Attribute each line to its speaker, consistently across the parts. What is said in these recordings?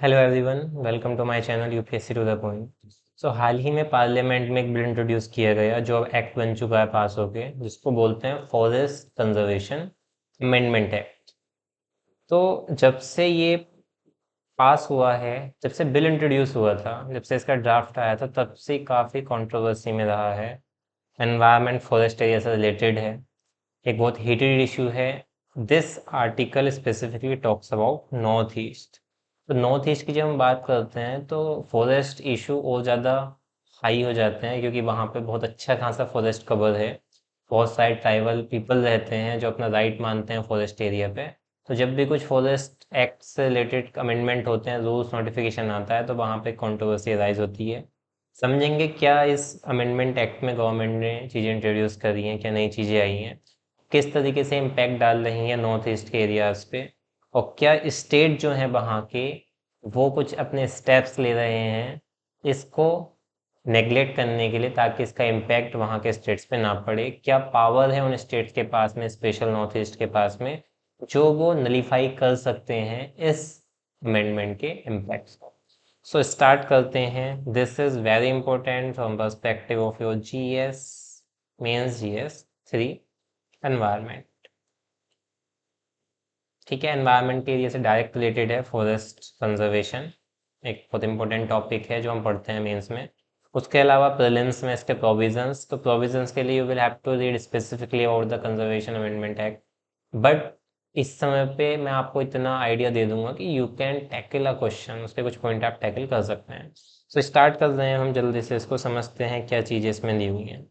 Speaker 1: Hello everyone, welcome to my channel UPSC to the point. हाल ही में parliament में एक बिल इंट्रोड्यूस किया गया जो अब एक्ट बन चुका है पास होके, जिसको बोलते हैं फॉरेस्ट कंजर्वेशन अमेंडमेंट एक्ट। तो जब से ये पास हुआ है, जब से बिल इंट्रोड्यूस हुआ था, जब से इसका ड्राफ्ट आया था, तब से काफ़ी कंट्रोवर्सी में रहा है। एनवायरनमेंट फॉरेस्ट एरिया से रिलेटेड है, एक बहुत हीटेड इशू है। This article specifically talks about north east. तो नॉर्थ ईस्ट की जब हम बात करते हैं तो फॉरेस्ट इशू और ज़्यादा हाई हो जाते हैं, क्योंकि वहाँ पे बहुत अच्छा खासा फॉरेस्ट कवर है। बहुत सारे ट्राइबल पीपल रहते हैं जो अपना राइट मानते हैं फॉरेस्ट एरिया पे। तो जब भी कुछ फॉरेस्ट एक्ट से रिलेटेड अमेंडमेंट होते हैं, रूल्स नोटिफिकेशन आता है, तो वहाँ पे कंट्रोवर्सी राइज होती है। समझेंगे क्या इस अमेंडमेंट एक्ट में गवर्नमेंट ने चीज़ें इंट्रोड्यूस करी हैं, क्या नई चीज़ें आई हैं, किस तरीके से इम्पैक्ट डाल रही हैं नॉर्थ ईस्ट के एरियाज़ पे, और क्या स्टेट जो हैं वहाँ के वो कुछ अपने स्टेप्स ले रहे हैं इसको नेगलेक्ट करने के लिए, ताकि इसका इम्पैक्ट वहाँ के स्टेट्स पे ना पड़े। क्या पावर है उन स्टेट्स के पास में, स्पेशल नॉर्थ ईस्ट के पास में, जो वो नलीफाई कर सकते हैं इस अमेंडमेंट के इम्पैक्ट्स को। स्टार्ट करते हैं। This is very important from perspective of your GS, mains GS 3, environment. ठीक है, एनवायरनमेंट के एरिया से डायरेक्ट रिलेटेड है फॉरेस्ट कंजर्वेशन। एक बहुत इंपॉर्टेंट टॉपिक है जो हम पढ़ते हैं मेंस में। उसके अलावा प्रीलिम्स में इसके प्रोविजंस, तो प्रोविजंस के लिए you will have to read specifically about the conservation amendment act. But इस समय पे मैं आपको इतना आइडिया दे दूंगा कि you can tackle a question, उसके कुछ पॉइंट आप टैकल कर सकते हैं। स्टार्ट कर रहे हैं हम जल्दी से, इसको समझते हैं क्या चीज़ें इसमें दी हुई हैं।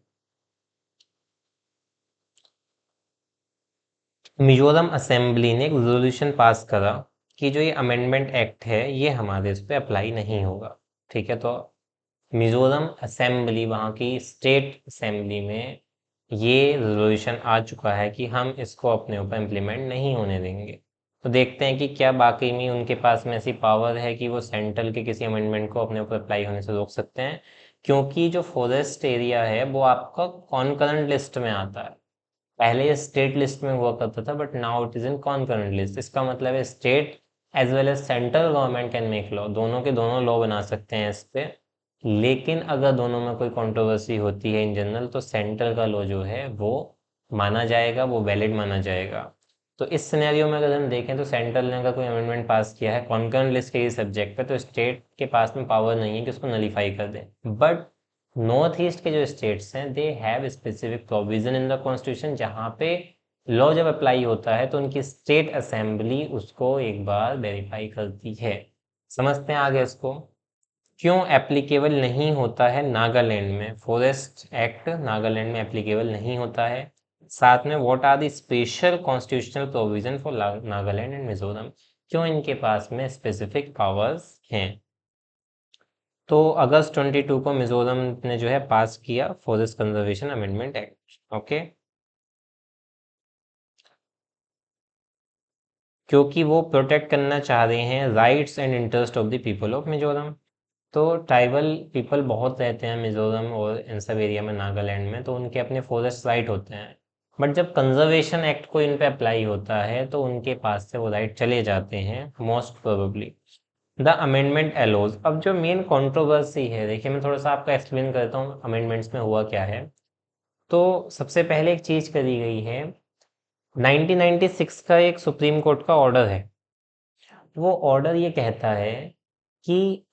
Speaker 1: मिजोरम असेंबली ने एक रेजोल्यूशन पास करा कि जो ये अमेंडमेंट एक्ट है ये हमारे इस पे अप्लाई नहीं होगा। ठीक है, तो मिजोरम असेंबली, वहाँ की स्टेट असेंबली में ये रेजोल्यूशन आ चुका है कि हम इसको अपने ऊपर इम्प्लीमेंट नहीं होने देंगे। तो देखते हैं कि क्या बाकी में उनके पास में ऐसी पावर है कि वो सेंट्रल के किसी अमेंडमेंट को अपने ऊपर अप्लाई होने से रोक सकते हैं। क्योंकि जो फॉरेस्ट एरिया है वो आपका कॉन्करेंट लिस्ट में आता है। पहले ये स्टेट लिस्ट में हुआ करता था, but now it is in concurrent list. इसका मतलब है state as well as central government can make law, दोनों के दोनों लॉ बना सकते हैं इस पे। लेकिन अगर दोनों में कोई कंट्रोवर्सी होती है इन जनरल, तो सेंट्रल का लॉ जो है वो माना जाएगा, वो वैलिड माना जाएगा। तो इस सिनेरियो में अगर हम देखें तो सेंट्रल ने अगर कोई अमेंडमेंट पास किया है कॉन्करेंट लिस्ट के सब्जेक्ट पे, तो स्टेट के पास में पावर नहीं है कि उसको नलीफाई कर दे। बट नॉर्थ ईस्ट के जो स्टेट्स हैं they have specific provision in the constitution, जहाँ पे लॉ जब अप्लाई होता है तो उनकी स्टेट असेंबली उसको एक बार वेरीफाई करती है। समझते हैं आगे इसको। क्यों एप्लीकेबल नहीं होता है नागालैंड में, फॉरेस्ट एक्ट नागालैंड में एप्लीकेबल नहीं होता है। साथ में what are the special constitutional provision for Nagaland and Mizoram, क्यों इनके पास में स्पेसिफिक पावर्स हैं। तो अगस्त 22 को मिजोरम ने जो है पास किया forest conservation amendment act. Okay, क्योंकि वो प्रोटेक्ट करना चाह रहे हैं rights and interest of the people of Mizoram. तो ट्राइबल पीपल बहुत रहते हैं मिजोरम और इन सब एरिया में, नागालैंड में, तो उनके अपने फॉरेस्ट राइट होते हैं। बट जब कंजर्वेशन एक्ट को इन पे अप्लाई होता है तो उनके पास से वो राइट चले जाते हैं मोस्ट प्रोबेबली। द अमेंडमेंट एलोज, अब जो मेन कंट्रोवर्सी है, देखिए मैं थोड़ा सा आपको एक्सप्लेन करता हूँ अमेंडमेंट्स में हुआ क्या है। तो सबसे पहले एक चीज करी गई है, 1996 का एक सुप्रीम कोर्ट का ऑर्डर है। वो ऑर्डर ये कहता है कि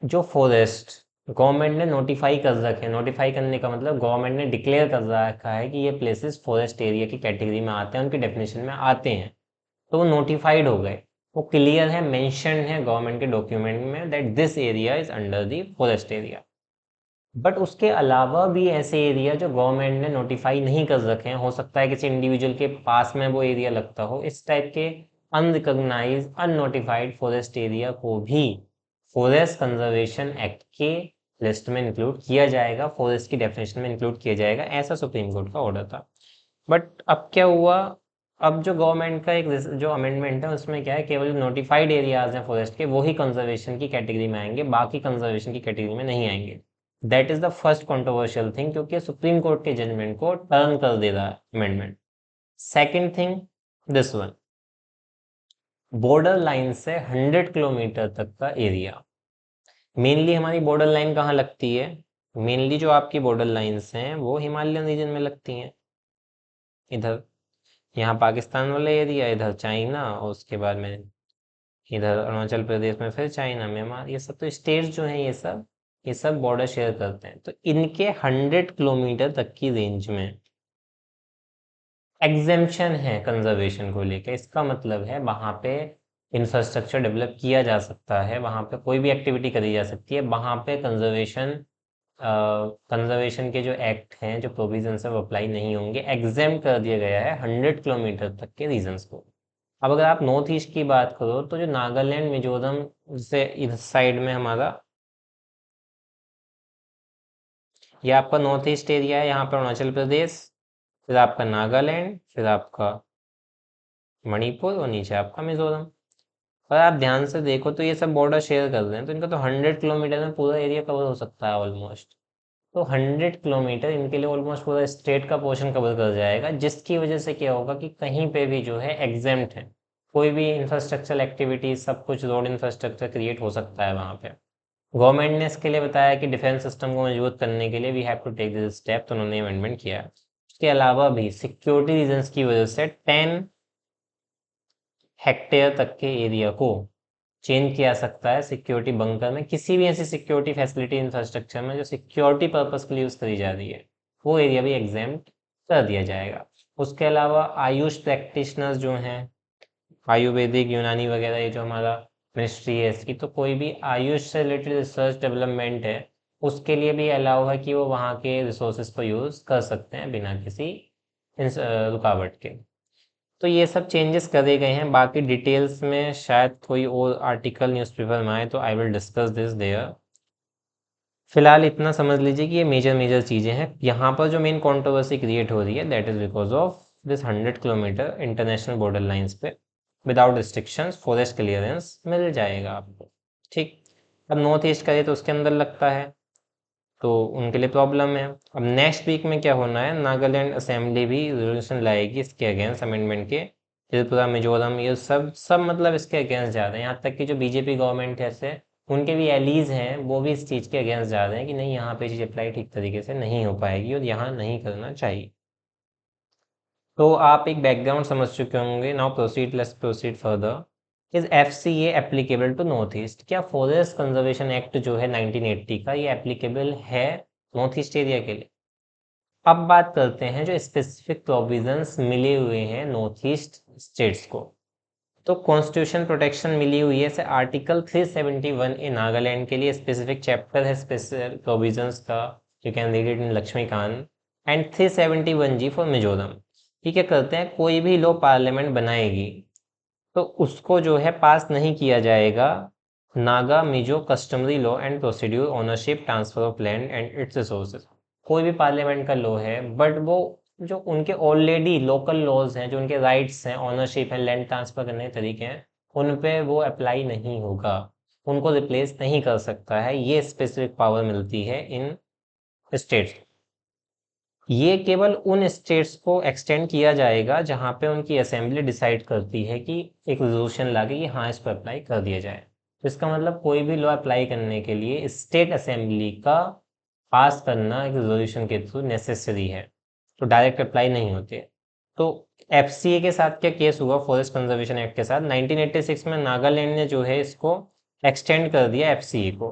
Speaker 1: जो फॉरेस्ट गवर्नमेंट ने नोटिफाई कर रखे, नोटिफाई करने का मतलब गवर्नमेंट ने डिक्लेयर कर रखा है कि ये प्लेसेस फॉरेस्ट एरिया की कैटेगरी में आते हैं, उनकी डेफिनेशन में आते हैं, तो वो नोटिफाइड हो गए। वो क्लियर है, मेंशन है गवर्नमेंट के डॉक्यूमेंट में that this area is under the forest area. But उसके अलावा भी ऐसे एरिया जो गवर्नमेंट ने नोटिफाई नहीं कर रखे हैं, हो सकता है किसी इंडिविजुअल के पास में वो एरिया लगता हो, इस टाइप के अनरिकॉग्नाइज अननोटिफाइड फॉरेस्ट एरिया को भी फॉरेस्ट कंजर्वेशन एक्ट के लिस्ट में इंक्लूड किया जाएगा, फॉरेस्ट की डेफिनेशन में इंक्लूड किया जाएगा, ऐसा सुप्रीम कोर्ट का ऑर्डर था। बट अब क्या हुआ, अब जो गवर्नमेंट का एक जो अमेंडमेंट है उसमें क्या है, केवल नोटिफाइड एरियाज हैं फॉरेस्ट के, वही कंजर्वेशन की कैटेगरी में आएंगे, बाकी कंजर्वेशन की कैटेगरी में नहीं आएंगे। That is the first controversial thing, क्योंकि सुप्रीम कोर्ट के जजमेंट को टर्न कर दे रहा है amendment. Second thing, this one, border line से 100 किलोमीटर तक का एरिया। मेनली हमारी बॉर्डर लाइन कहाँ लगती है? मेनली जो आपकी बॉर्डर लाइंस हैं वो हिमालयन रीजन में लगती हैं। इधर यहाँ पाकिस्तान वाला एरिया, इधर चाइना, और उसके बाद में इधर अरुणाचल प्रदेश में, फिर चाइना, म्यांमार, ये सब तो स्टेट्स जो हैं ये सब बॉर्डर शेयर करते हैं। तो इनके 100 किलोमीटर तक की रेंज में एग्जेम्पशन है कंजर्वेशन को लेकर। इसका मतलब है वहाँ पे इंफ्रास्ट्रक्चर डेवलप किया जा सकता है, वहाँ पे कोई भी एक्टिविटी करी जा सकती है, वहाँ पे कंजर्वेशन के जो एक्ट हैं, जो प्रोविजंस है, वो अप्लाई नहीं होंगे। एग्जेम्प्ट कर दिया गया है 100 किलोमीटर तक के रीजन्स को। अब अगर आप नॉर्थ ईस्ट की बात करो तो जो नागालैंड, मिजोरम से इस साइड में हमारा, ये आपका नॉर्थ ईस्ट एरिया है, यहाँ पर अरुणाचल प्रदेश, फिर आपका नागालैंड, फिर आपका मणिपुर, और नीचे आपका मिजोरम। और आप ध्यान से देखो तो ये सब बॉर्डर शेयर कर रहे हैं, तो इनका तो 100 किलोमीटर में पूरा एरिया कवर हो सकता है ऑलमोस्ट। तो 100 किलोमीटर इनके लिए ऑलमोस्ट पूरा स्टेट का पोर्शन कवर कर जाएगा, जिसकी वजह से क्या होगा कि कहीं पे भी जो है एग्जेम्प्ट है, कोई भी इंफ्रास्ट्रक्चर एक्टिविटी, सब कुछ रोड इंफ्रास्ट्रक्चर क्रिएट हो सकता है वहाँ पे। गवर्नमेंट ने इसके लिए बताया कि डिफेंस सिस्टम को मजबूत करने के लिए we have to take this step, तो उन्होंने अमेंडमेंट किया है। उसके अलावा भी सिक्योरिटी रीजंस की वजह से 10 हेक्टेयर तक के एरिया को चेंज किया सकता है सिक्योरिटी बंकर में। किसी भी ऐसी सिक्योरिटी फैसिलिटी इंफ्रास्ट्रक्चर में जो सिक्योरिटी पर्पस के लिए यूज़ करी जा रही है, वो एरिया भी एग्जेम्प्ट कर दिया जाएगा। उसके अलावा आयुष प्रैक्टिशनर्स जो हैं, आयुर्वेदिक, यूनानी वगैरह, ये जो हमारा मिनिस्ट्री है इसकी, तो कोई भी आयुष से रिलेटेड रिसर्च डेवलपमेंट है, उसके लिए भी अलाउ है कि वो वहाँ के रिसोर्सेज को यूज़ कर सकते हैं बिना किसी रुकावट के। तो ये सब चेंजेस करे गए हैं। बाकी डिटेल्स में शायद कोई और आर्टिकल न्यूज़पेपर में आए तो I will discuss this there. फिलहाल इतना समझ लीजिए कि ये मेजर मेजर चीज़ें हैं। यहाँ पर जो मेन कंट्रोवर्सी क्रिएट हो रही है that is because of this 100 kilometre international border lines पे विदाउट रिस्ट्रिक्शंस फॉरेस्ट क्लियरेंस मिल जाएगा आपको। ठीक। अब नॉर्थ ईस्ट का ये तो उसके अंदर लगता है, तो उनके लिए प्रॉब्लम है। अब नेक्स्ट वीक में क्या होना है, नागालैंड असेंबली भी रेजोल्यूशन लाएगी इसके अगेंस्ट अमेंडमेंट के। त्रिपुरा, मिजोरम, ये सब सब मतलब इसके अगेंस्ट जा रहे हैं। यहाँ तक कि जो बीजेपी गवर्नमेंट है ऐसे, उनके भी एलीज हैं, वो भी इस चीज़ के अगेंस्ट जा रहे हैं कि नहीं, यहाँ पे चीज़ अप्लाई ठीक तरीके से नहीं हो पाएगी और यहाँ नहीं करना चाहिए। तो आप एक बैकग्राउंड समझ चुके होंगे। Now proceed, let's proceed further. Is FCA applicable to north east? क्या फॉरेस्ट कंजर्वेशन एक्ट जो है 1980 का, ये एप्लीकेबल है नॉर्थ ईस्ट एरिया के लिए? अब बात करते हैं जो स्पेसिफिक प्रोविजंस मिले हुए हैं नॉर्थ ईस्ट स्टेट्स को। तो कॉन्स्टिट्यूशन प्रोटेक्शन मिली हुई है, जैसे आर्टिकल 371 इन नागालैंड के लिए स्पेसिफिक चैप्टर है स्पेसिफिक प्रोविजंस का, you can read it in Laxmikanth. And 371G for Mizoram. ये क्या करते हैं, कोई भी लॉ पार्लियामेंट बनाएगी तो उसको जो है पास नहीं किया जाएगा Naga Mizo customary law and procedure ownership transfer of land and it's resources. कोई भी पार्लियामेंट का लॉ है, बट वो जो उनके ऑलरेडी लोकल लॉज हैं, जो उनके राइट्स हैं, ओनरशिप है, लैंड ट्रांसफर करने के तरीके हैं, उन पे वो अप्लाई नहीं होगा, उनको रिप्लेस नहीं कर सकता है। ये स्पेसिफिक पावर मिलती है इन स्टेट्स। ये केवल उन स्टेट्स को एक्सटेंड किया जाएगा जहां पे उनकी असेंबली डिसाइड करती है कि एक रेजोल्यूशन लाके कि हाँ, इस पर अप्लाई कर दिया जाए। तो इसका मतलब कोई भी लॉ अप्लाई करने के लिए स्टेट असेंबली का पास करना एक रेजोल्यूशन के थ्रू नेसेसरी है, तो डायरेक्ट अप्लाई नहीं होते। तो एफसीए के साथ क्या केस हुआ, फॉरेस्ट कंजर्वेशन एक्ट के साथ 1986 में नागालैंड ने जो है इसको एक्सटेंड कर दिया एफसीए को।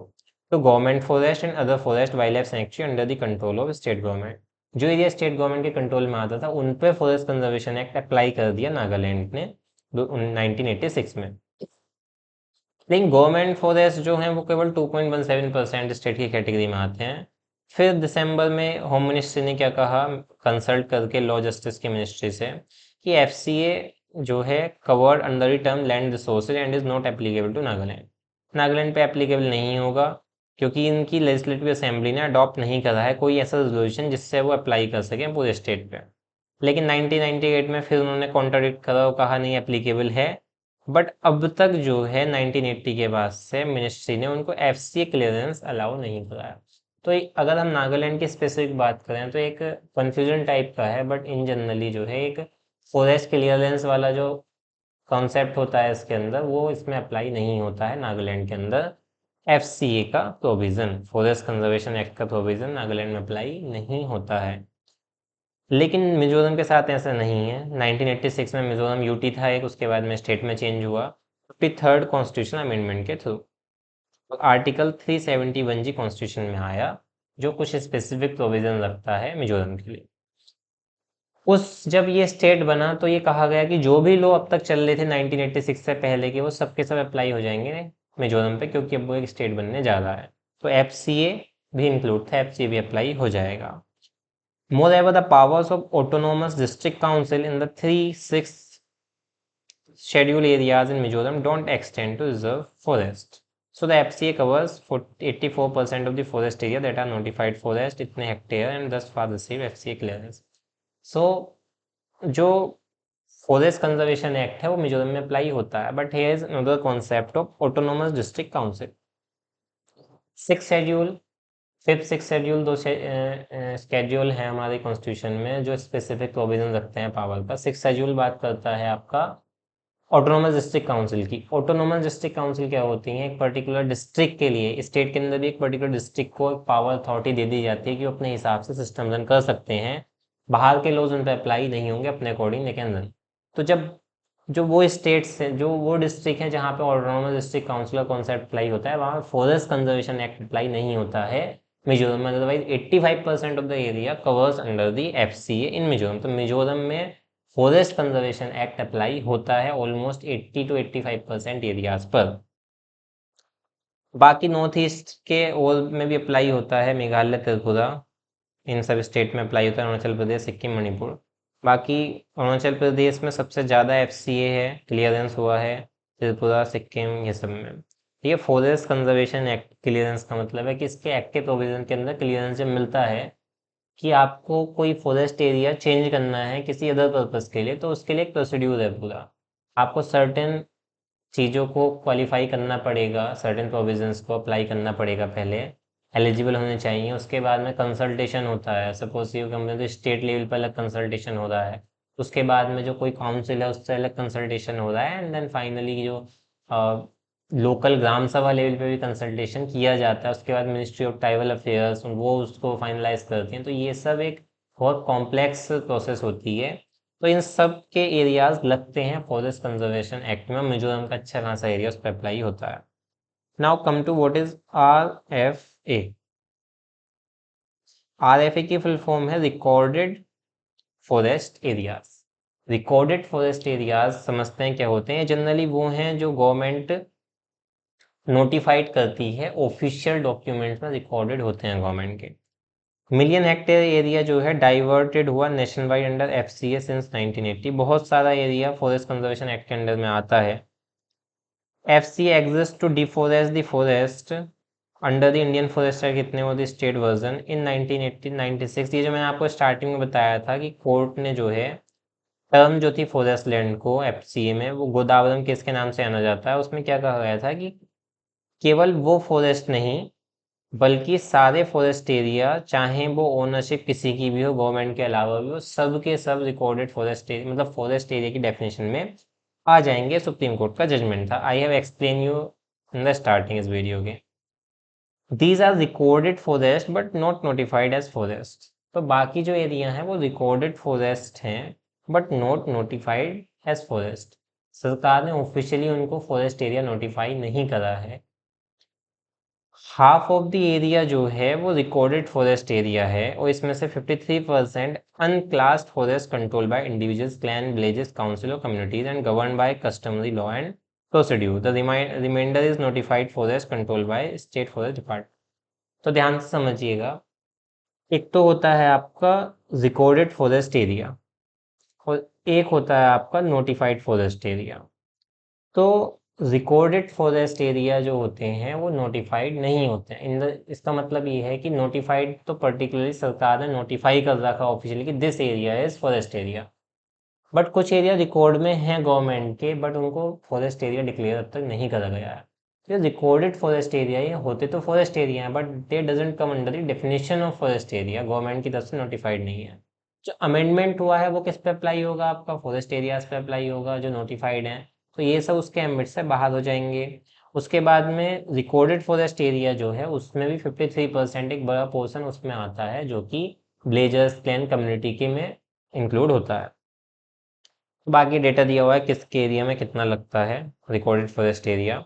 Speaker 1: तो government forest and other forest wild life sanctuary under the control of state government. जो एरिया स्टेट गवर्नमेंट के कंट्रोल में आता था उन पे फॉरेस्ट कंजर्वेशन एक्ट अप्लाई कर दिया नागालैंड ने 1986 में। लेकिन गवर्नमेंट फॉरेस्ट जो हैं वो केवल 2.17% स्टेट की कैटेगरी में आते हैं। फिर दिसंबर में होम मिनिस्ट्री ने क्या कहा, कंसल्ट करके लॉ जस्टिस की मिनिस्ट्री से, कि एफसीए जो है covered under the term land resources and is not applicable to Nagaland. Nagaland पे एप्लीकेबल नहीं होगा क्योंकि इनकी लेजिस्लेटिव असेंबली ने अडॉप्ट नहीं करा है कोई ऐसा रेजोल्यूशन जिससे वो अप्लाई कर सकें पूरे स्टेट पे। लेकिन 1998 में फिर उन्होंने कॉन्ट्राडिक्ट करा और कहा नहीं, एप्लीकेबल है। बट अब तक जो है 1980 के बाद से मिनिस्ट्री ने उनको एफसीए क्लियरेंस अलाउ नहीं कराया। तो अगर हम नागालैंड की स्पेसिफिक बात करें तो एक कन्फ्यूजन टाइप का है, बट इन जनरली जो है एक फॉरेस्ट क्लियरेंस वाला जो कॉन्सेप्ट होता है इसके अंदर वो इसमें अप्लाई नहीं होता है नागालैंड के अंदर। FCA का प्रोविज़न, फॉरेस्ट कंजर्वेशन एक्ट का प्रोविज़न नागालैंड में अप्लाई नहीं होता है। लेकिन मिजोरम के साथ ऐसा नहीं है। 1986 में मिजोरम यूटी था एक, उसके बाद में स्टेट में चेंज हुआ 53rd कॉन्स्टिट्यूशन अमेंडमेंट के थ्रू। आर्टिकल 371G कॉन्स्टिट्यूशन में आया जो कुछ स्पेसिफिक प्रोविज़न रखता है मिजोरम के लिए। जब ये स्टेट बना तो ये कहा गया कि जो भी लॉ अब तक चल रहे थे 1986 से पहले के वो सबके सब अप्लाई हो जाएंगे मिजोरम पे, क्योंकि अब वो एक स्टेट बनने जा रहा है। तो FCA भी इंक्लूड था, FCA भी अप्लाई हो जाएगा। Moreover, the powers of autonomous district council in the 3/6 schedule areas in Mizoram don't extend to reserve forest. So the FCA covers 84% of the forest area that are notified forest, इतने hectare, and thus far receive FCA clearance. So जो forest conservation act है वो मिजोरम में apply होता है, but here is another concept of autonomous district council. 6 schedule, 5th-6th schedule, दो schedule है हमारे कॉन्स्टिट्यूशन में जो स्पेसिफिक प्रोविजन रखते हैं पावर का। 6th शेड्यूल बात करता है आपका ऑटोनोमस डिस्ट्रिक्ट काउंसिल की। ऑटोनोमस डिस्ट्रिक्ट काउंसिल क्या होती है? एक पर्टिकुलर डिस्ट्रिक्ट के लिए, स्टेट के अंदर भी एक पर्टिकुलर डिस्ट्रिक्ट को एक पावर अथॉरिटी दे दी जाती है कि वो अपने हिसाब से सिस्टम रन कर सकते हैं। बाहर के लॉज उन पर अप्लाई नहीं होंगे अपने अकॉर्डिंग, लेकिन रन। तो जब जो वो स्टेट्स हैं, जो वो डिस्ट्रिक्ट है जहाँ पे ऑटोनोमस डिस्ट्रिक्ट काउंसिल का कॉन्सेप्ट अप्लाई होता है, वहाँ फॉरेस्ट कंजर्वेशन एक्ट अप्लाई नहीं होता है मिजोरम में। Otherwise 85% of the area covers under the FCA इन मिजोरम। तो मिजोरम में फॉरेस्ट कंजर्वेशन एक्ट अप्लाई होता है ऑलमोस्ट 80 to 85% एरियाज पर। बाकी नॉर्थ ईस्ट के और में भी अप्लाई होता है, मेघालय, त्रिपुरा, इन सब स्टेट में अप्लाई होता है, अरुणाचल प्रदेश, सिक्किम, मणिपुर। बाकी अरुणाचल प्रदेश में सबसे ज़्यादा FCA है, क्लियरेंस हुआ है, त्रिपुरा, सिक्किम, ये सब में। ये फॉरेस्ट कंजर्वेशन एक्ट क्लियरेंस का मतलब है कि इसके एक्ट के प्रोविजन के अंदर क्लियरेंस जब मिलता है कि आपको कोई फॉरेस्ट एरिया चेंज करना है किसी अदर पर्पज़ के लिए, तो उसके लिए एक प्रोसीड्यूर है पूरा। आपको सर्टेन चीज़ों को क्वालिफाई करना पड़ेगा, सर्टेन प्रोविजंस को अप्लाई करना पड़ेगा, पहले एलिजिबल होने चाहिए। उसके बाद में कंसल्टेशन होता है। सपोज ये कंपनी तो स्टेट लेवल पर अलग कंसल्टेशन हो रहा है, उसके बाद में जो कोई काउंसिल है उससे अलग कंसल्टेशन हो रहा है, एंड देन फाइनली जो लोकल ग्राम सभा लेवल पे भी कंसल्टेशन किया जाता है। उसके बाद मिनिस्ट्री ऑफ ट्राइबल अफेयर्स वो उसको फाइनलाइज करती हैं। तो ये सब एक बहुत कॉम्प्लेक्स प्रोसेस होती है। तो इन सब के एरियाज लगते हैं फॉरेस्ट कंजर्वेशन एक्ट में। मिजोरम का अच्छा खासा एरिया उस पर अप्लाई होता है। Now come to what is RFA। RFA की फुल फॉर्म है recorded forest areas. Recorded forest areas समझते हैं क्या होते हैं? जनरली वो हैं जो गवर्नमेंट नोटिफाइड करती है, ऑफिशियल डॉक्यूमेंट्स में रिकॉर्डेड होते हैं गवर्नमेंट के। मिलियन हेक्टेयर एरिया जो है डाइवर्टेड हुआ nationwide under FCA since 1980। बहुत सारा एरिया फॉरेस्ट कंजर्वेशन एक्ट के अंडर में आता है। FCA exist to deforest the forest under the Indian forest act, कितने वो स्टेट वर्जन इन 1996। ये जो मैंने आपको स्टार्टिंग में बताया था कि कोर्ट ने जो है टर्म जो थी फॉरेस्ट लैंड को FCA में, वो गोदावरम केस के नाम से जाना जाता है। उसमें क्या कहा गया था कि केवल वो फॉरेस्ट नहीं बल्कि सारे फॉरेस्ट एरिया, चाहे वो ओनरशिप किसी की भी हो, गवर्नमेंट के अलावा भी हो, सब के सब रिकॉर्डेड फॉरेस्ट एरिया, मतलब फॉरेस्ट एरिया की डेफिनेशन में आ जाएंगे। सुप्रीम कोर्ट का जजमेंट था। I have explain you in the starting इस वीडियो के। These are recorded forest but not notified as forest. तो बाकी जो एरिया हैं वो रिकॉर्डेड फॉरेस्ट हैं but not notified as forest. सरकार ने ऑफिशियली उनको फॉरेस्ट एरिया नोटिफाई नहीं करा है। हाफ ऑफ द एरिया जो है वो रिकॉर्डेड फॉरेस्ट एरिया है, और इसमें से 53% unclassed forest control by individuals, clan, villages, council और communities and govern by customary law and procedure. The reminder is notified forest control by state forest department. तो ध्यान से समझिएगा, एक तो होता है आपका रिकॉर्डेड फॉरेस्ट एरिया और एक होता है आपका नोटिफाइड फॉरेस्ट एरिया। तो रिकॉर्डेड फॉरेस्ट एरिया जो होते हैं वो नोटिफाइड नहीं होते हैं। इसका मतलब ये है कि नोटिफाइड तो पर्टिकुलरली सरकार ने नोटिफाई कर रखा ऑफिशियली कि this area is forest area, but कुछ एरिया रिकॉर्ड में हैं गवर्नमेंट के, बट उनको फॉरेस्ट एरिया डिक्लेयर अब तक नहीं करा गया है। तो रिकॉर्डेड फॉरेस्ट एरिया ये होते तो फॉरेस्ट एरिया हैं, but they doesn't come under the definition of forest area, government की तरफ से नोटिफाइड नहीं है। जो अमेंडमेंट हुआ है वो किस पे अप्लाई होगा? आपका फॉरेस्ट एरियाज पे अप्लाई होगा जो नोटिफाइड हैं। तो ये सब उसके एम्बिट से बाहर हो जाएंगे। उसके बाद में रिकॉर्डेड फॉरेस्ट एरिया जो है उसमें भी 53% एक बड़ा पोर्शन उसमें आता है जो कि ब्लेजर्स क्लैन कम्युनिटी के में इंक्लूड होता है। बाकी डेटा दिया हुआ है किसके एरिया में कितना लगता है रिकॉर्डेड फॉरेस्ट एरिया।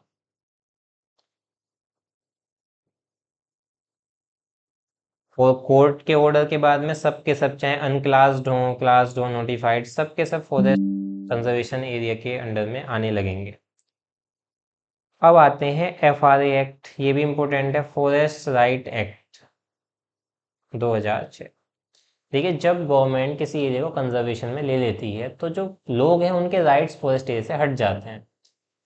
Speaker 1: और कोर्ट के ऑर्डर के बाद में सब के सब चाहे अनक्लास्ड हो क्लास्ड हो नोटिफाइड सब के सब फॉरेस्ट कंजर्वेशन एरिया के अंडर में आने लगेंगे। अब आते हैं FRA एक्ट, ये भी इम्पोर्टेंट है, फॉरेस्ट राइट एक्ट 2006। देखिए जब गवर्नमेंट किसी एरिया को कंजर्वेशन में ले लेती है तो जो लोग हैं उनके राइट्स फॉरेस्ट एरिया से हट जाते हैं,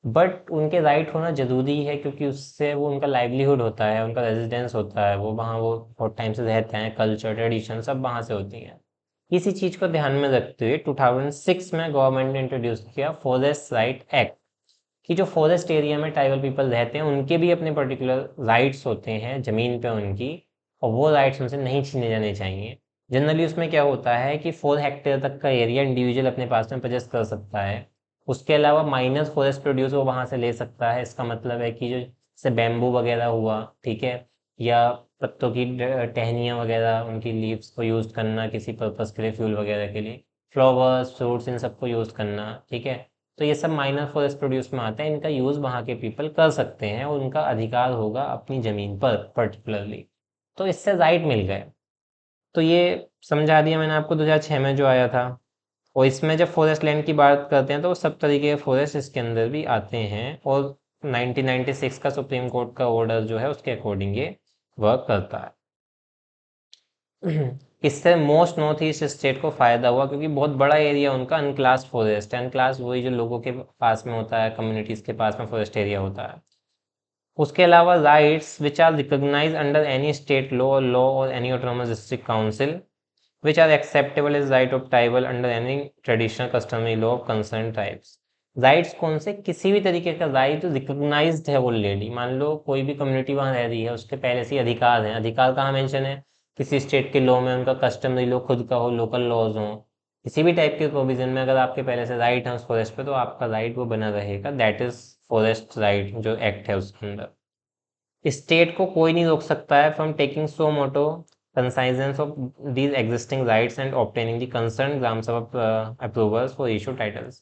Speaker 1: बट उनके राइट होना ज़रूरी है क्योंकि उससे वो उनका लाइवलीहुड होता है, उनका रेजिडेंस होता है, वो वहाँ वो बहुत टाइम से रहते हैं, कल्चर ट्रेडिशन सब वहाँ से होती हैं। इसी चीज़ को ध्यान में रखते हुए 2006 में गवर्नमेंट ने इंट्रोड्यूस किया फॉरेस्ट राइट एक्ट कि जो फॉरेस्ट एरिया में ट्राइबल पीपल रहते हैं उनके भी अपने पर्टिकुलर राइट्स होते हैं ज़मीन पे उनकी, और वो राइट्स उनसे नहीं छीने जाने चाहिए। जनरली उसमें क्या होता है कि 4 हेक्टेयर तक का एरिया इंडिविजुअल अपने पास में पजेस्ट कर सकता है। उसके अलावा माइनर फॉरेस्ट प्रोड्यूस वो वहाँ से ले सकता है। इसका मतलब है कि जो जैसे बैम्बू वगैरह हुआ, ठीक है, या पत्तों की टहनियाँ वगैरह उनकी लीव्स को यूज़ करना किसी पर्पज़ के लिए, फ्यूल वगैरह के लिए, फ्लावर्स फ्रूट्स इन सबको यूज़ करना, ठीक है, तो ये सब माइनर फॉरेस्ट प्रोड्यूस में आता है। इनका यूज़ वहाँ के पीपल कर सकते हैं और उनका अधिकार होगा अपनी ज़मीन पर पर्टिकुलरली। तो इससे राइट मिल गए। तो ये समझा दिया मैंने आपको 2006 में जो आया था। और इसमें जब फॉरेस्ट लैंड की बात करते हैं तो सब तरीके के फॉरेस्ट इसके अंदर भी आते हैं, और 1996 का सुप्रीम कोर्ट का ऑर्डर जो है उसके अकॉर्डिंग ये वर्क करता है। इससे मोस्ट नॉर्थ ईस्ट स्टेट को फ़ायदा हुआ क्योंकि बहुत बड़ा एरिया उनका अनक्लास फॉरेस्ट है। अनक्लास वही जो लोगों के पास में होता है, कम्युनिटीज़ के पास में फॉरेस्ट एरिया होता है। उसके अलावा rights which are recognise under any state law और any autonomous district council which are acceptable as right of tribal under any traditional customary law of concerned tribes। Rights कौन से, किसी भी तरीके का राइट रिकॉग्नाइज्ड है ऑलरेडी। मान लो कोई भी कम्युनिटी वहाँ रह रही है, उसके पहले से अधिकार हैं। अधिकार कहाँ मेंशन है, किसी स्टेट के लॉ में उनका कस्टमरी लॉ खुद का हो, लोकल लॉज हो, किसी भी टाइप के प्रोविजन में अगर आपके पहले से राइट है उस फॉरेस्ट पे तो आपका राइट वो बना रहेगा। दैट इज फॉरेस्ट राइट जो एक्ट है उसके अंदर। स्टेट को कोई नहीं रोक सकता है from taking suo motu cognisance of these existing rights and obtaining the concern gram sabha approvals for issue titles.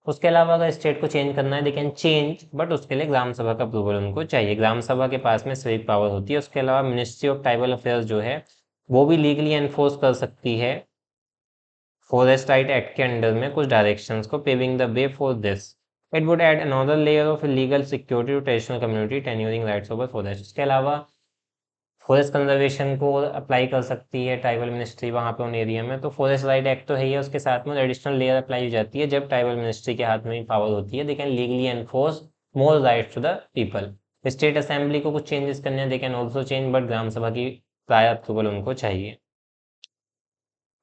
Speaker 1: उसके अलावा अगर स्टेट को चेंज करना है दे कैन चेंज, बट उसके लिए ग्राम सभा का अप्रूवल उनको चाहिए। ग्राम सभा के पास में सिविक पावर होती है। उसके अलावा मिनिस्ट्री ऑफ ट्राइबल अफेयर्स जो है वो भी लीगली एनफोर्स कर सकती है फॉरेस्ट राइट एक्ट के अंडर में कुछ डायरेक्शंस को, paving the way for this. It would add another layer of legal security to traditional community tenuring rights over forest. इसके अलावा फॉरेस्ट कंजर्वेशन को अप्लाई कर सकती है ट्राइबल मिनिस्ट्री वहाँ पे उन एरिया में। तो फॉरेस्ट राइट एक्ट तो है ही है, उसके साथ में एडिशनल लेयर अप्लाई हो जाती है जब ट्राइबल मिनिस्ट्री के हाथ में भी पावर होती है। They can legally enforce more rights to the people. State assembly को कुछ चेंजेस करने हैं they can also change, but gram sabha की प्रायर अप्रूवल उनको चाहिए।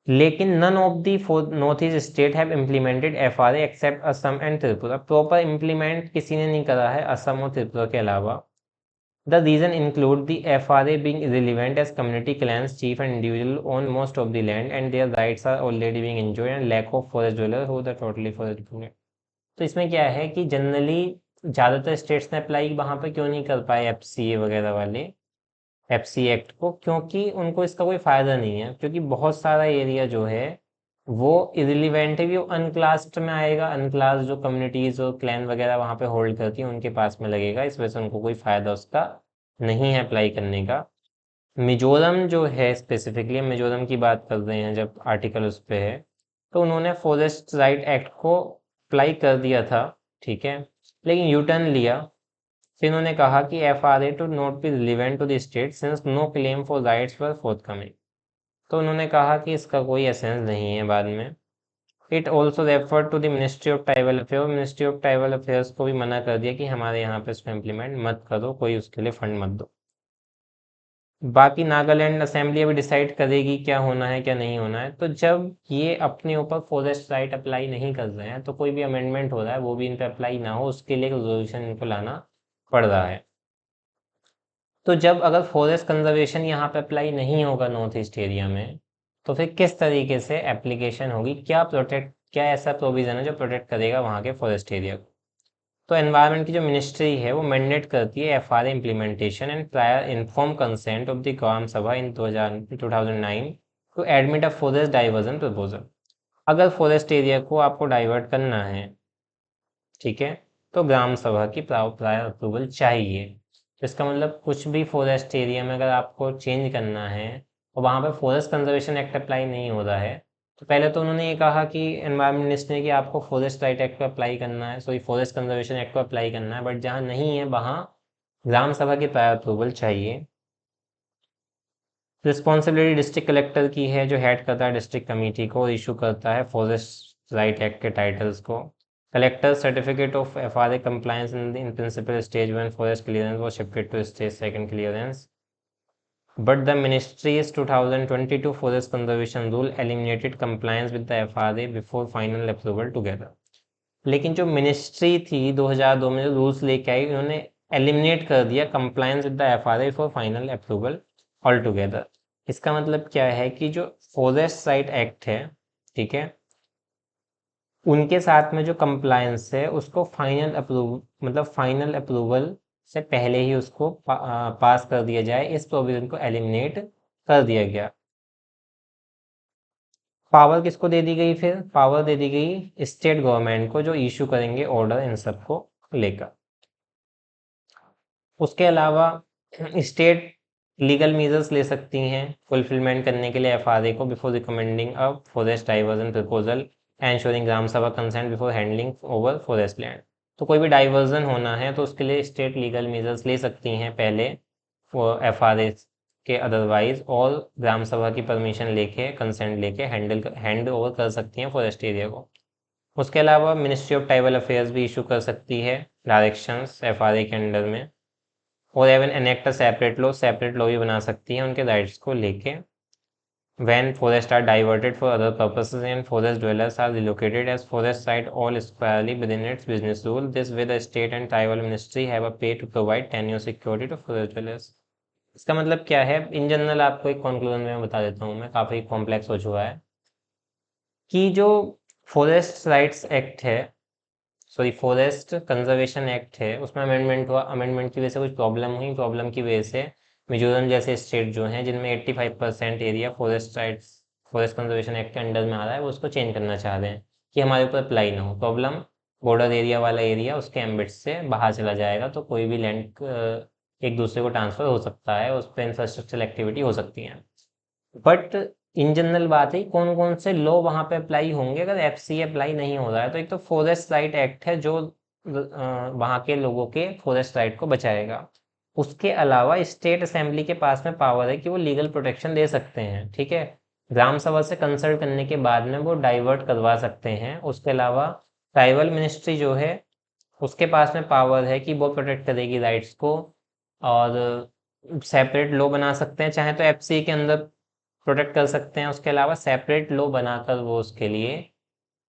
Speaker 1: लेकिन none of the north east state have implemented FRA except Assam and Tripura. Proper implement किसी ने नहीं करा है असम और त्रिपुरा के अलावा। The reason include the FRA being irrelevant as community clans, chief and individual own most of the land and their rights are already being enjoyed and lack of forest dweller who the totally forest dependent। तो इसमें क्या है कि generally ज़्यादातर states ने apply वहाँ पे क्यों नहीं कर पाए FCA वगैरह वाले FC एक्ट को, क्योंकि उनको इसका कोई फ़ायदा नहीं है। क्योंकि बहुत सारा एरिया जो है वो इरिलीवेंट है, वो अनक्लास्ड में आएगा। अनक्लास जो कम्युनिटीज़ और क्लैन वगैरह वहाँ पे होल्ड करती हैं उनके पास में लगेगा, इस वजह से उनको कोई फ़ायदा उसका नहीं है अप्लाई करने का। मिजोरम जो है, स्पेसिफिकली मिजोरम की बात कर रहे हैं जब आर्टिकल उस पे है, तो उन्होंने फॉरेस्ट राइट एक्ट को अप्लाई कर दिया था, ठीक है, लेकिन यू टर्न लिया। फिर उन्होंने कहा कि FRA to not be relevant to the state since no claim for rights were forthcoming. तो उन्होंने कहा कि इसका कोई एसेंस नहीं है बाद में। It also refer to the ministry of tribal affair. Ministry of tribal affairs को भी मना कर दिया कि हमारे यहाँ पे इसको इम्प्लीमेंट मत करो, कोई उसके लिए फंड मत दो। बाकी नागालैंड असेंबली अभी डिसाइड करेगी क्या होना है क्या नहीं होना है। तो जब ये अपने ऊपर फॉरेस्ट राइट अप्लाई नहीं कर रहे हैं तो कोई भी अमेंडमेंट हो रहा है वो भी इन पे अप्लाई ना हो, उसके लिए रेजोल्यूशन इनको लाना पड़ रहा है। तो जब अगर फॉरेस्ट कंजर्वेशन यहाँ पे अप्लाई नहीं होगा नॉर्थ ईस्ट एरिया में, तो फिर किस तरीके से एप्लीकेशन होगी, क्या प्रोटेक्ट, क्या ऐसा प्रोविज़न है जो प्रोटेक्ट करेगा वहाँ के फॉरेस्ट एरिया को। तो एनवायरनमेंट की जो मिनिस्ट्री है वो मैंडेट करती है FRA implementation and prior inform consent of the gram sabha in 2009 to admit a forest diversion proposal. अगर फॉरेस्ट एरिया को आपको डाइवर्ट करना है, ठीक है, तो ग्राम सभा की प्रायर अप्रूवल चाहिए। तो इसका मतलब कुछ भी फॉरेस्ट एरिया में अगर आपको चेंज करना है और वहाँ पर फॉरेस्ट कंजर्वेशन एक्ट अप्लाई नहीं हो रहा है, तो पहले तो उन्होंने ये कहा कि एनवायरमेंट मिनिस्टर ने कि आपको फॉरेस्ट राइट एक्ट को अप्लाई करना है, सॉरी फॉरेस्ट कंजर्वेशन एक्ट को अप्लाई करना है, बट जहाँ नहीं है वहाँ ग्राम सभा की प्रायर अप्रूवल चाहिए। रिस्पॉन्सिबिलिटी डिस्ट्रिक्ट कलेक्टर की है, जो हेड करता है डिस्ट्रिक्ट कमेटी को, इशू करता है फॉरेस्ट राइट एक्ट के टाइटल्स को। Collector certificate of FRA compliance in principle stage 1 forest clearance was shifted to stage 2 clearance, but the ministry's 2022 forest conservation rule eliminated compliance with the FRA before final approval together। लेकिन जो ministry थी 2002 में जो rules लेके आई, उन्होंने eliminate कर दिया compliance with the FRA for final approval all together. इसका मतलब क्या है कि जो फॉरेस्ट राइट एक्ट है, ठीक है, उनके साथ में जो कंप्लायंस है उसको फाइनल अप्रूवल से पहले ही उसको पास कर दिया जाए, इस प्रोविजन को एलिमिनेट कर दिया गया। पावर किसको दे दी गई? फिर पावर दे दी गई स्टेट गवर्नमेंट को, जो इशू करेंगे ऑर्डर इन सब को लेकर। उसके अलावा स्टेट लीगल मेजर्स ले सकती हैं फुलफिलमेंट करने के लिए FRA को before recommending a forest diversion proposal, ensuring gram sabha consent before handling over forest land. तो कोई भी डाइवर्जन होना है तो उसके लिए स्टेट लीगल मेजर्स ले सकती हैं पहले FRA के अदरवाइज, और ग्राम सभा की परमिशन लेके, कंसेंट लेके हैंड ओवर कर सकती हैं फॉरेस्ट एरिया को। उसके अलावा मिनिस्ट्री ऑफ ट्राइबल अफेयर्स भी इशू कर सकती है डायरेक्शंस FRA के अंडर में, और एवन एनेक्ट सेपरेट लॉ भी बना सकती हैं उनके राइट्स को लेके। When forests are diverted for other purposes and forest dwellers are relocated as forest site all squarely within its business rule, this way the state and tribal ministry have a pay to provide tenure security to forest dwellers। इसका मतलब क्या है? In general आपको एक conclusion में बता देता हूँ, मैं काफ़ी कॉम्प्लेक्स हो चुका है कि जो फॉरेस्ट राइट्स एक्ट है, सॉरी फॉरेस्ट कंजर्वेशन एक्ट है, उसमें अमेंडमेंट हुआ, अमेंडमेंट की वजह से कुछ प्रॉब्लम हुई, प्रॉब्लम की वजह से मिजोरम जैसे स्टेट जो हैं जिनमें 85% एरिया फॉरेस्ट कंजर्वेशन एक्ट के अंडर में आ रहा है, वो उसको चेंज करना चाह रहे हैं कि हमारे ऊपर अप्लाई ना हो। प्रॉब्लम बॉर्डर एरिया वाला एरिया उसके एम्बिट से बाहर चला जाएगा, तो कोई भी लैंड एक दूसरे को ट्रांसफ़र हो सकता है, उस पर इंफ्रास्ट्रक्चर एक्टिविटी हो सकती है। बट इन जनरल बात है कौन कौन से लॉ वहाँ पे अप्लाई होंगे अगर FCA अप्लाई नहीं हो रहा है। तो एक तो फॉरेस्ट राइट एक्ट है जो वहाँ के लोगों के फॉरेस्ट राइट को बचाएगा। उसके अलावा स्टेट असेंबली के पास में पावर है कि वो लीगल प्रोटेक्शन दे सकते हैं, ठीक है, ग्राम सभा से कंसल्ट करने के बाद में वो डाइवर्ट करवा सकते हैं। उसके अलावा ट्राइबल मिनिस्ट्री जो है उसके पास में पावर है कि वो प्रोटेक्ट करेगी राइट्स को, और सेपरेट लॉ बना सकते हैं, चाहे तो FCA के अंदर प्रोटेक्ट कर सकते हैं, उसके अलावा सेपरेट लॉ बनाकर वो उसके लिए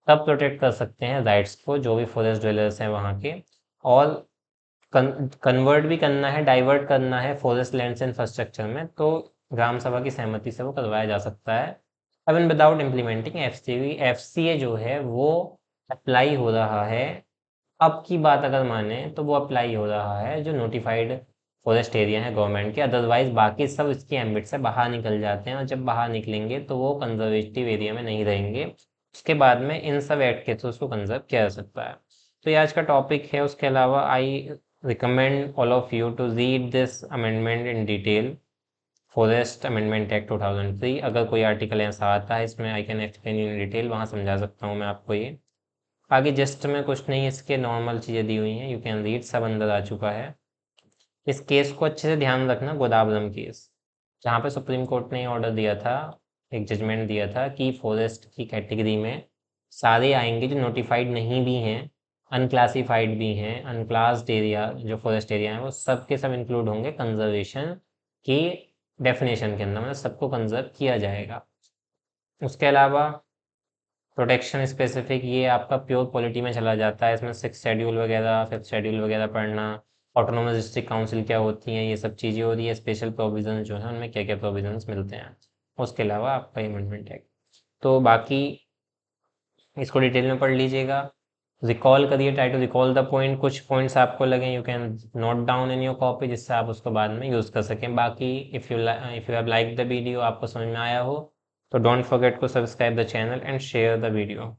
Speaker 1: तब प्रोटेक्ट कर सकते हैं राइट्स को जो भी फॉरेस्ट ड्वेलर्स हैं वहाँ के। और कन्वर्ट भी करना है, डाइवर्ट करना है फॉरेस्ट लैंड से इंफ्रास्ट्रक्चर में, तो ग्राम सभा की सहमति से वो करवाया जा सकता है। इवन विदाउट इम्प्लीमेंटिंग FCA जो है वो अप्लाई हो रहा है। अब की बात अगर माने तो वो अप्लाई हो रहा है जो नोटिफाइड फॉरेस्ट एरिया है गवर्नमेंट के, अदरवाइज बाकी सब इसकी एम्बिट से बाहर निकल जाते हैं, और जब बाहर निकलेंगे तो वो कंजर्वेटिव एरिया में नहीं रहेंगे। उसके बाद में इन सब एक्ट के थ्रू उसको कंजर्व किया जा सकता है। तो ये आज का टॉपिक है। उसके अलावा I recommend all of you to read this amendment in detail, forest amendment act 2003। अगर कोई आर्टिकल ऐसा आता है इसमें I can explain in detail, वहाँ समझा सकता हूँ मैं आपको ये। आगे जस्ट में कुछ नहीं, इसके नॉर्मल चीज़ें दी हुई हैं, यू कैन रीड, सब अंदर आ चुका है। इस केस को अच्छे से ध्यान रखना, गोदावरम केस, जहाँ पे सुप्रीम कोर्ट ने ऑर्डर दिया था, एक जजमेंट दिया था कि फॉरेस्ट की कैटेगरी में सारे आएंगे जो नोटिफाइड नहीं भी हैं, अनक्लासिफाइड भी हैं, अनक्लास्ड एरिया जो फॉरेस्ट एरिया है वो सब के सब इंक्लूड होंगे कंजर्वेशन की डेफिनेशन के अंदर, मतलब सबको कंजर्व किया जाएगा। उसके अलावा प्रोटेक्शन स्पेसिफिक, ये आपका प्योर पॉलिटी में चला जाता है, इसमें 6 शेड्यूल वगैरह, 5th शेड्यूल वगैरह पढ़ना, ऑटोनोमस डिस्ट्रिक्ट काउंसिल क्या होती हैं, ये सब चीज़ें हो रही है, स्पेशल प्रोविजन जो है उनमें क्या क्या प्रोविजंस मिलते हैं। उसके अलावा आपका अमेंडमेंट है, तो बाकी इसको डिटेल में पढ़ लीजिएगा। रिकॉल करिए, try to recall the point, कुछ पॉइंट्स आपको लगे you can note down in your copy, जिससे आप उसको बाद में यूज़ कर सकें। बाकी if you have like the video, आपको समझ में आया हो तो don't forget to subscribe the channel and share the video.